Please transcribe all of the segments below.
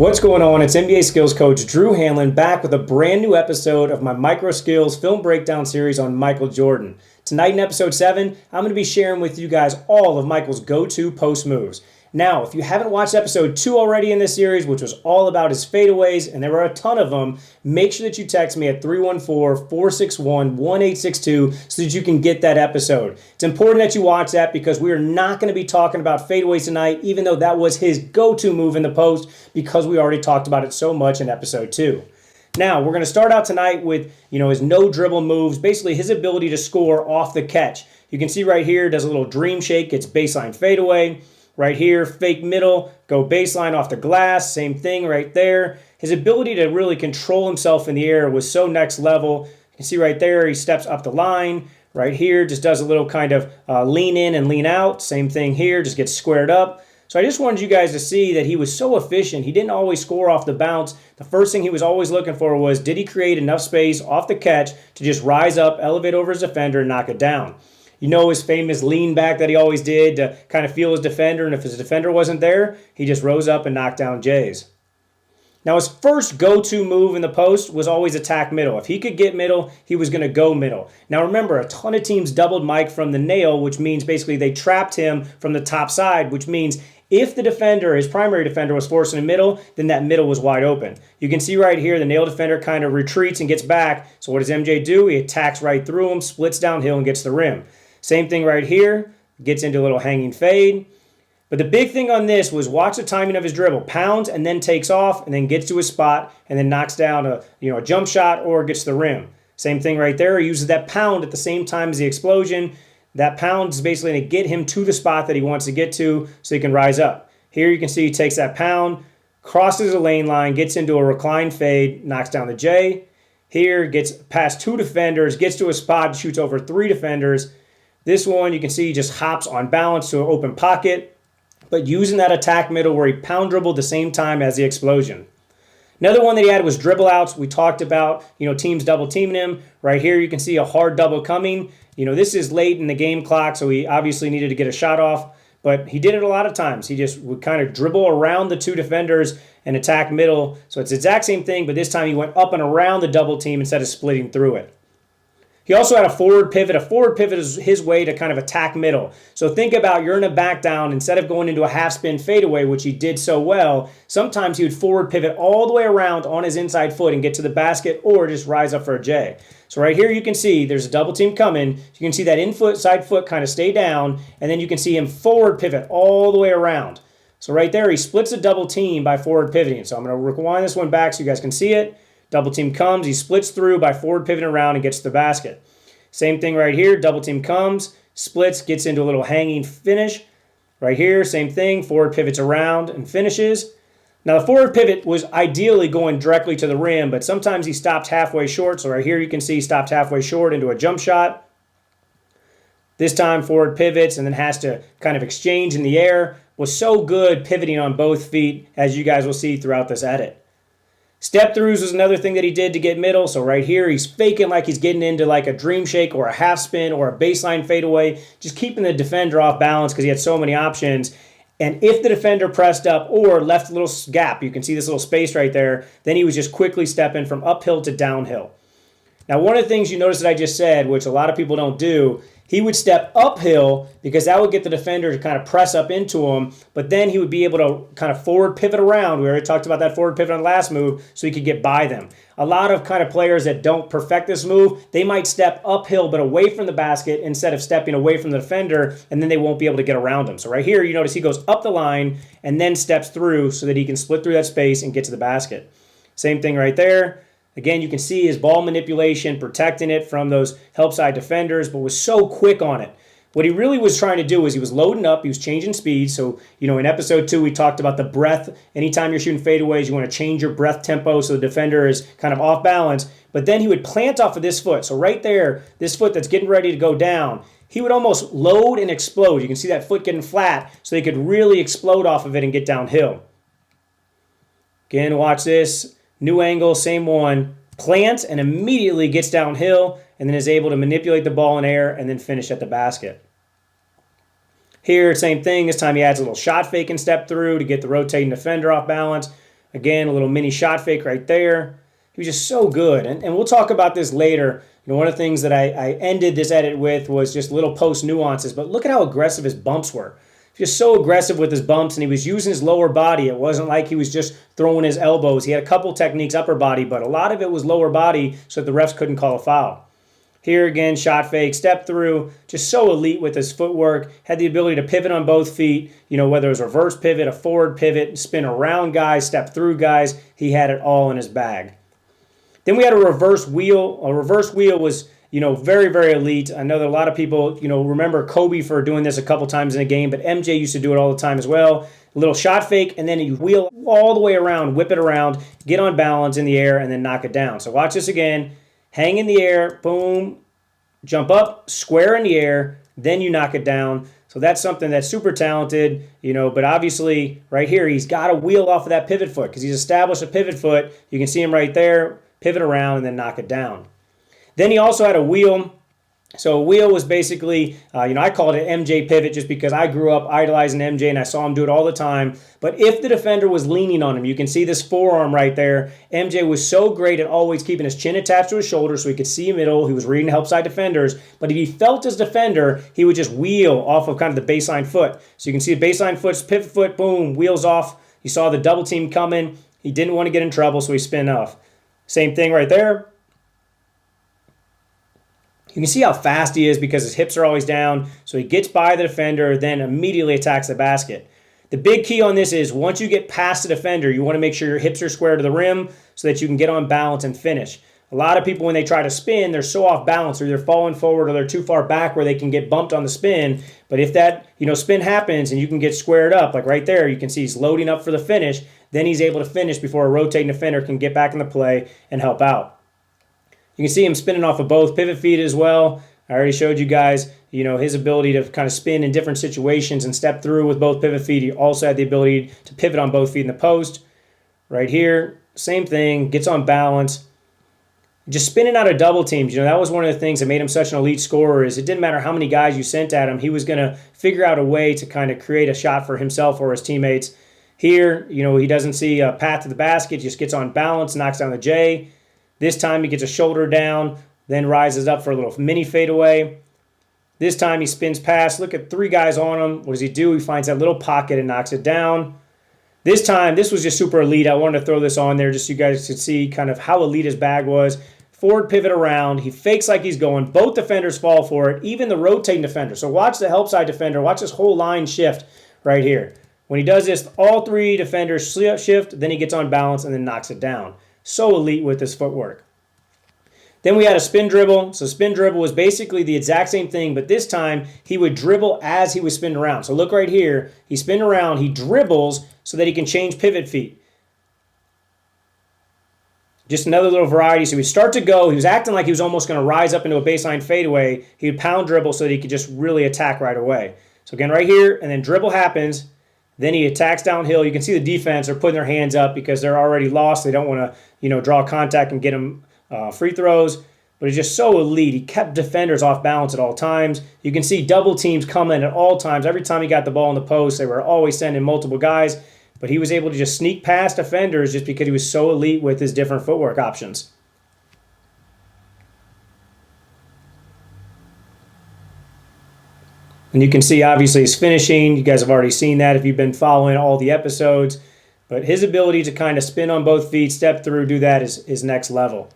What's going on? It's NBA skills coach Drew Hanlen back with a brand new episode of my micro skills film breakdown series on Michael Jordan. Tonight in episode 7, I'm going to be sharing with you guys all of Michael's go-to post moves. Now, if you haven't watched episode 2 already in this series, which was all about his fadeaways, and there were a ton of them, make sure that you text me at 314-461-1862 so that you can get that episode. It's important that you watch that because we are not going to be talking about fadeaways tonight, even though that was his go-to move in the post because we already talked about it so much in episode 2. Now, we're going to start out tonight with, his no-dribble moves, basically his ability to score off the catch. You can see right here, does a little dream shake, gets baseline fadeaway. Right here, fake middle, go baseline off the glass, same thing right there. His ability to really control himself in the air was so next level. You can see right there, he steps up the line. Right here, just does a little kind of lean in and lean out. Same thing here, just gets squared up. So I just wanted you guys to see that he was so efficient. He didn't always score off the bounce. The first thing he was always looking for was, did he create enough space off the catch to just rise up, elevate over his defender, and knock it down? You know his famous lean back that he always did to kind of feel his defender, and if his defender wasn't there, he just rose up and knocked down Jays. Now his first go-to move in the post was always attack middle. If he could get middle, he was going to go middle. Now remember, a ton of teams doubled Mike from the nail, which means basically they trapped him from the top side, which means if the defender, his primary defender, was forcing a middle, then that middle was wide open. You can see right here, the nail defender kind of retreats and gets back. So what does MJ do? He attacks right through him, splits downhill, and gets the rim. Same thing right here, gets into a little hanging fade. But the big thing on this was watch the timing of his dribble. Pounds and then takes off and then gets to his spot and then knocks down a jump shot or gets the rim. Same thing right there. He uses that pound at the same time as the explosion. That pound is basically going to get him to the spot that he wants to get to so he can rise up. Here you can see he takes that pound, crosses a lane line, gets into a reclined fade, knocks down the J. Here gets past 2 defenders, gets to a spot, shoots over 3 defenders. This one, you can see he just hops on balance to an open pocket, but using that attack middle where he pound dribbled the same time as the explosion. Another one that he had was dribble outs. We talked about, teams double teaming him. Right here, you can see a hard double coming. This is late in the game clock, so he obviously needed to get a shot off, but he did it a lot of times. He just would kind of dribble around the 2 defenders and attack middle. So it's the exact same thing, but this time he went up and around the double team instead of splitting through it. He also had a forward pivot. A forward pivot is his way to kind of attack middle. So think about you're in a back down. Instead of going into a half spin fadeaway, which he did so well, sometimes he would forward pivot all the way around on his inside foot and get to the basket or just rise up for a J. So right here you can see there's a double team coming. You can see that inside foot kind of stay down, and then you can see him forward pivot all the way around. So right there he splits a double team by forward pivoting. So I'm going to rewind this one back so you guys can see it. Double team comes, he splits through by forward pivoting around and gets to the basket. Same thing right here, double team comes, splits, gets into a little hanging finish. Right here, same thing, forward pivots around and finishes. Now the forward pivot was ideally going directly to the rim, but sometimes he stopped halfway short. So right here you can see he stopped halfway short into a jump shot. This time forward pivots and then has to kind of exchange in the air. Was so good pivoting on both feet, as you guys will see throughout this edit. Step throughs was another thing that he did to get middle. So right here, he's faking like he's getting into like a dream shake or a half spin or a baseline fadeaway, just keeping the defender off balance because he had so many options. And if the defender pressed up or left a little gap, you can see this little space right there, then he was just quickly stepping from uphill to downhill. Now, one of the things you notice that I just said, which a lot of people don't do, he would step uphill because that would get the defender to kind of press up into him, but then he would be able to kind of forward pivot around. We already talked about that forward pivot on the last move, so he could get by them. A lot of kind of players that don't perfect this move, they might step uphill but away from the basket instead of stepping away from the defender, and then they won't be able to get around him. So right here, you notice he goes up the line and then steps through so that he can split through that space and get to the basket. Same thing right there. Again, you can see his ball manipulation, protecting it from those help side defenders, but was so quick on it. What he really was trying to do was he was loading up, he was changing speed. So, in episode 2, we talked about the breath. Anytime you're shooting fadeaways, you want to change your breath tempo so the defender is kind of off balance. But then he would plant off of this foot. So right there, this foot that's getting ready to go down, he would almost load and explode. You can see that foot getting flat so he could really explode off of it and get downhill. Again, watch this. New angle, same one, plants and immediately gets downhill and then is able to manipulate the ball in air and then finish at the basket. Here, same thing. This time he adds a little shot fake and step through to get the rotating defender off balance. Again, a little mini shot fake right there. He was just so good. And we'll talk about this later. You know, one of the things that I ended this edit with was just little post nuances. But look at how aggressive his bumps were. He was just so aggressive with his bumps, and he was using his lower body. It wasn't like he was just throwing his elbows. He had a couple techniques upper body, but a lot of it was lower body so that the refs couldn't call a foul. Here again, shot fake, step through, just so elite with his footwork. Had the ability to pivot on both feet, you know, whether it was reverse pivot, a forward pivot, spin around guys, step through guys. He had it all in his bag. Then we had a reverse wheel. A reverse wheel was, you know, very, very elite. I know that a lot of people, you know, remember Kobe for doing this a couple times in a game, but MJ used to do it all the time as well. A little shot fake, and then you wheel all the way around, whip it around, get on balance in the air, and then knock it down. So watch this again. Hang in the air, boom, jump up, square in the air, then you knock it down. So that's something that's super talented, you know, but obviously right here, he's got to wheel off of that pivot foot because he's established a pivot foot. You can see him right there, pivot around, and then knock it down. Then he also had a wheel. So a wheel was basically, you know, I called it MJ pivot just because I grew up idolizing MJ and I saw him do it all the time. But if the defender was leaning on him, you can see this forearm right there. MJ was so great at always keeping his chin attached to his shoulder so he could see middle. He was reading help side defenders. But if he felt his defender, he would just wheel off of kind of the baseline foot. So you can see the baseline foot, pivot foot, boom, wheels off. You saw the double team coming. He didn't want to get in trouble, so he spin off. Same thing right there. You can see how fast he is because his hips are always down. So he gets by the defender, then immediately attacks the basket. The big key on this is once you get past the defender, you want to make sure your hips are square to the rim so that you can get on balance and finish. A lot of people, when they try to spin, they're so off balance, or they're falling forward, or they're too far back where they can get bumped on the spin. But if that, you know, spin happens and you can get squared up, like right there, you can see he's loading up for the finish. Then he's able to finish before a rotating defender can get back in the play and help out. You can see him spinning off of both pivot feet as well. I already showed you guys, you know, his ability to kind of spin in different situations and step through with both pivot feet. He also had the ability to pivot on both feet in the post. Right here, same thing, gets on balance. Just spinning out of double teams, you know, that was one of the things that made him such an elite scorer is it didn't matter how many guys you sent at him. He was going to figure out a way to kind of create a shot for himself or his teammates. Here, you know, he doesn't see a path to the basket, just gets on balance, knocks down the J. This time he gets a shoulder down, then rises up for a little mini fadeaway. This time he spins past. Look at three guys on him. What does he do? He finds that little pocket and knocks it down. This time, this was just super elite. I wanted to throw this on there just so you guys could see kind of how elite his bag was. Forward pivot around. He fakes like he's going. Both defenders fall for it, even the rotating defender. So watch the help side defender. Watch this whole line shift right here. When he does this, all three defenders shift, then he gets on balance and then knocks it down. So elite with his footwork. Then we had a spin dribble. So spin dribble was basically the exact same thing, but this time he would dribble as he was spinning around. So look right here. He spin around, he dribbles so that he can change pivot feet. Just another little variety. So he'd start to go. He was acting like he was almost going to rise up into a baseline fadeaway. He would pound dribble so that he could just really attack right away. So again, right here, and then dribble happens. Then he attacks downhill. You can see the defense are putting their hands up because they're already lost. They don't want to, draw contact and get them free throws. But it's just so elite. He kept defenders off balance at all times. You can see double teams coming at all times. Every time he got the ball in the post, they were always sending multiple guys. But he was able to just sneak past defenders just because he was so elite with his different footwork options. And you can see, obviously, his finishing. You guys have already seen that if you've been following all the episodes. But his ability to kind of spin on both feet, step through, do that is next level.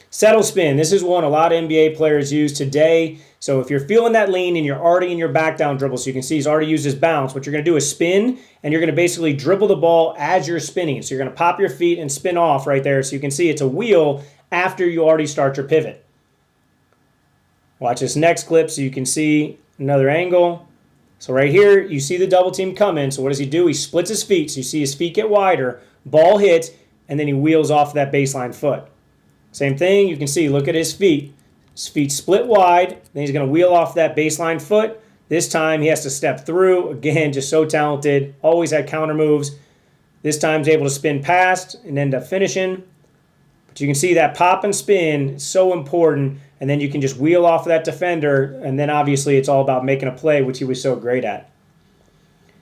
Settle spin. This is one a lot of NBA players use today. So if you're feeling that lean and you're already in your back down dribble, so you can see he's already used his bounce, what you're going to do is spin, and you're going to basically dribble the ball as you're spinning. So you're going to pop your feet and spin off right there. So you can see it's a wheel after you already start your pivot. Watch this next clip so you can see another angle. So right here, you see the double team coming. So what does he do? He splits his feet. So you see his feet get wider, ball hits, and then he wheels off that baseline foot. Same thing, you can see, look at his feet. His feet split wide, then he's going to wheel off that baseline foot. This time he has to step through. Again, just so talented. Always had counter moves. This time he's able to spin past and end up finishing. But you can see that pop and spin is so important. And then you can just wheel off of that defender. And then obviously it's all about making a play, which he was so great at.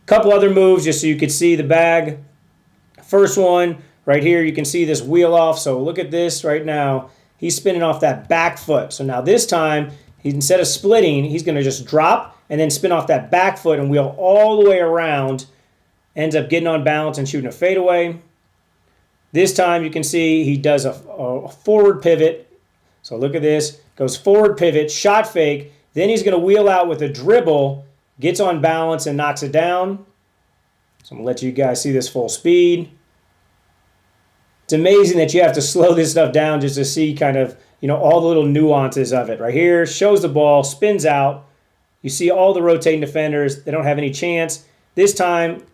A couple other moves just so you could see the bag. First one Right here, you can see this wheel off. So look at this right now. He's spinning off that back foot. So now this time, instead of splitting, he's going to just drop and then spin off that back foot and wheel all the way around. Ends up getting on balance and shooting a fadeaway. This time, you can see he does a forward pivot. So look at this. Goes forward pivot, shot fake. Then he's going to wheel out with a dribble, gets on balance and knocks it down. So I'm going to let you guys see this full speed. It's amazing that you have to slow this stuff down just to see kind of, all the little nuances of it. Right here, shows the ball, spins out. You see all the rotating defenders. They don't have any chance. This time,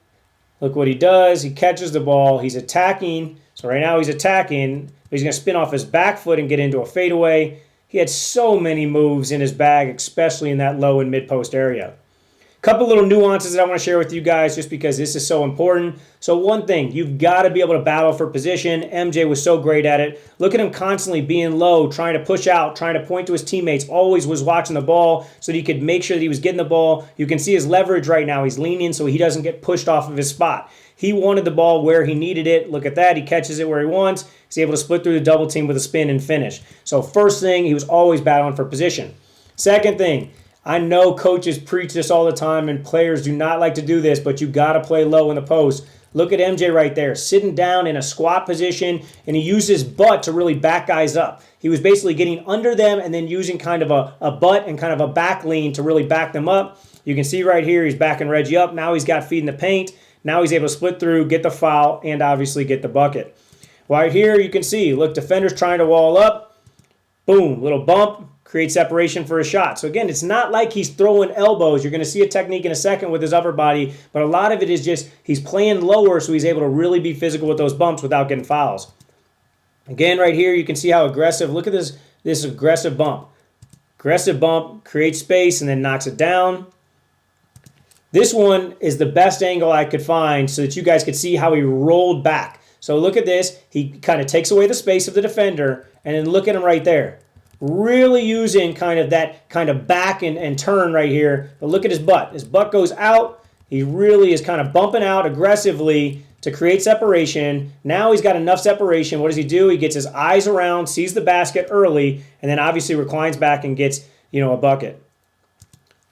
look what he does. He catches the ball. He's attacking. So right now he's attacking. He's going to spin off his back foot and get into a fadeaway. He had so many moves in his bag, especially in that low and mid-post area. Couple little nuances that I want to share with you guys just because this is so important. So one thing, you've got to be able to battle for position. MJ was so great at it. Look at him constantly being low, trying to push out, trying to point to his teammates, always was watching the ball so that he could make sure that he was getting the ball. You can see his leverage right now. He's leaning so he doesn't get pushed off of his spot. He wanted the ball where he needed it. Look at that. He catches it where he wants. He's able to split through the double team with a spin and finish. So first thing, he was always battling for position. Second thing, I know coaches preach this all the time and players do not like to do this, but you got to play low in the post. Look at MJ right there, sitting down in a squat position, and he used his butt to really back guys up. He was basically getting under them and then using kind of a butt and kind of a back lean to really back them up. You can see right here, he's backing Reggie up. Now he's got feet in the paint. Now he's able to split through, get the foul, and obviously get the bucket. Right here, you can see, look, defenders trying to wall up. Boom, little bump. Create separation for a shot. So again, it's not like he's throwing elbows. You're going to see a technique in a second with his upper body, but a lot of it is just he's playing lower so he's able to really be physical with those bumps without getting fouls. Again, right here, you can see how aggressive. Look at this aggressive bump. Aggressive bump, creates space, and then knocks it down. This one is the best angle I could find so that you guys could see how he rolled back. So look at this. He kind of takes away the space of the defender, and then look at him right there. Really using kind of that kind of back and turn right here. But look at his butt. His butt goes out. He really is kind of bumping out aggressively to create separation. Now he's got enough separation. What does he do? He gets his eyes around, sees the basket early, and then obviously reclines back and gets, a bucket.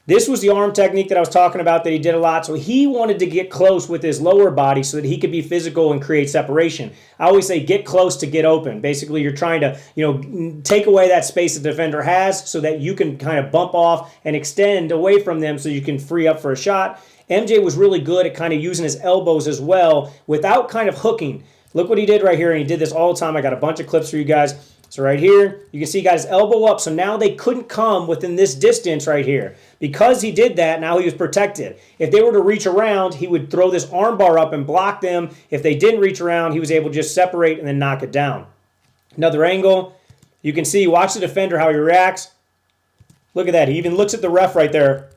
This was the arm technique that I was talking about that he did a lot. So he wanted to get close with his lower body so that he could be physical and create separation. I always say get close to get open. Basically, you're trying to, take away that space the defender has so that you can kind of bump off and extend away from them so you can free up for a shot. MJ was really good at kind of using his elbows as well without kind of hooking. Look what he did right here, and he did this all the time. I got a bunch of clips for you guys. So right here, you can see he got his elbow up, so now they couldn't come within this distance right here. Because he did that, now he was protected. If they were to reach around, he would throw this arm bar up and block them. If they didn't reach around, he was able to just separate and then knock it down. Another angle, you can see, watch the defender, how he reacts. Look at that, he even looks at the ref right there.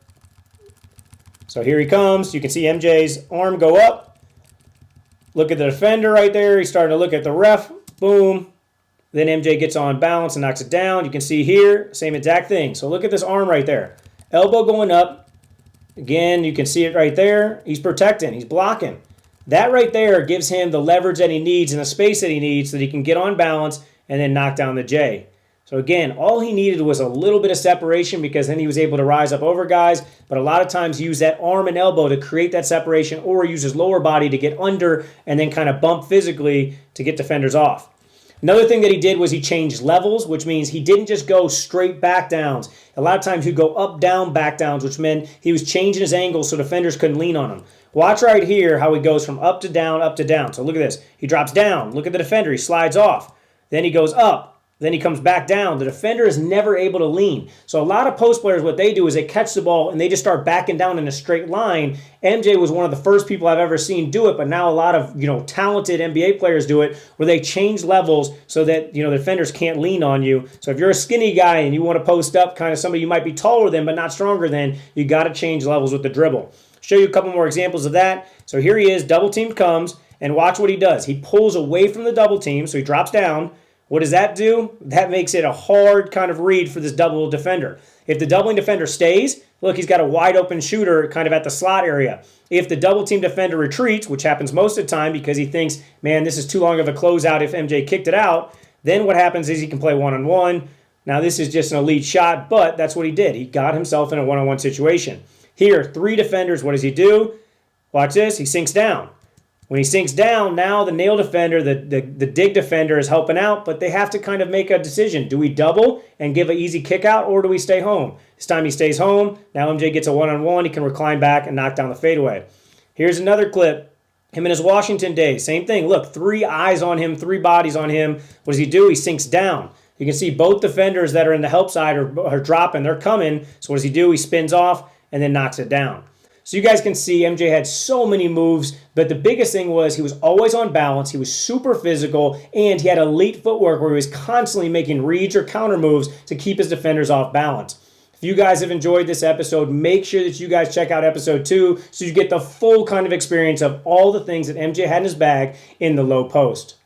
So here he comes, you can see MJ's arm go up. Look at the defender right there, he's starting to look at the ref, boom. Then MJ gets on balance and knocks it down. You can see here, same exact thing. So look at this arm right there. Elbow going up. Again, you can see it right there. He's protecting. He's blocking. That right there gives him the leverage that he needs and the space that he needs so that he can get on balance and then knock down the J. So again, all he needed was a little bit of separation because then he was able to rise up over guys. But a lot of times use that arm and elbow to create that separation or use his lower body to get under and then kind of bump physically to get defenders off. Another thing that he did was he changed levels, which means he didn't just go straight back downs. A lot of times he'd go up, down, back downs, which meant he was changing his angle so defenders couldn't lean on him. Watch right here how he goes from up to down, up to down. So look at this. He drops down. Look at the defender. He slides off. Then he goes up. Then he comes back down. The defender is never able to lean. So a lot of post players, what they do is they catch the ball and they just start backing down in a straight line. MJ was one of the first people I've ever seen do it, but now a lot of talented NBA players do it where they change levels so that the defenders can't lean on you. So if you're a skinny guy and you want to post up kind of somebody you might be taller than but not stronger than, you got to change levels with the dribble. Show you a couple more examples of that. So here he is, double team comes, and watch what he does. He pulls away from the double team, so he drops down. What does that do? That makes it a hard kind of read for this double defender. If the doubling defender stays, Look, he's got a wide open shooter kind of at the slot area. If the double team defender retreats, which happens most of the time because he thinks, man, this is too long of a closeout if MJ kicked it out, then what happens is he can play one-on-one. Now, this is just an elite shot, but that's what he did. He got himself in a one-on-one situation. Here, 3 defenders, what does he do? Watch this, he sinks down. When he sinks down, now the nail defender, the dig defender is helping out, but they have to kind of make a decision. Do we double and give an easy kick out, or do we stay home? This time he stays home. Now MJ gets a one-on-one. He can recline back and knock down the fadeaway. Here's another clip. Him in his Washington days, same thing. Look, 3 eyes on him, 3 bodies on him. What does he do? He sinks down. You can see both defenders that are in the help side are dropping. They're coming. So what does he do? He spins off and then knocks it down. So you guys can see MJ had so many moves, but the biggest thing was he was always on balance, he was super physical, and he had elite footwork where he was constantly making reads or counter moves to keep his defenders off balance. If you guys have enjoyed this episode, make sure that you guys check out episode 2 so you get the full kind of experience of all the things that MJ had in his bag in the low post.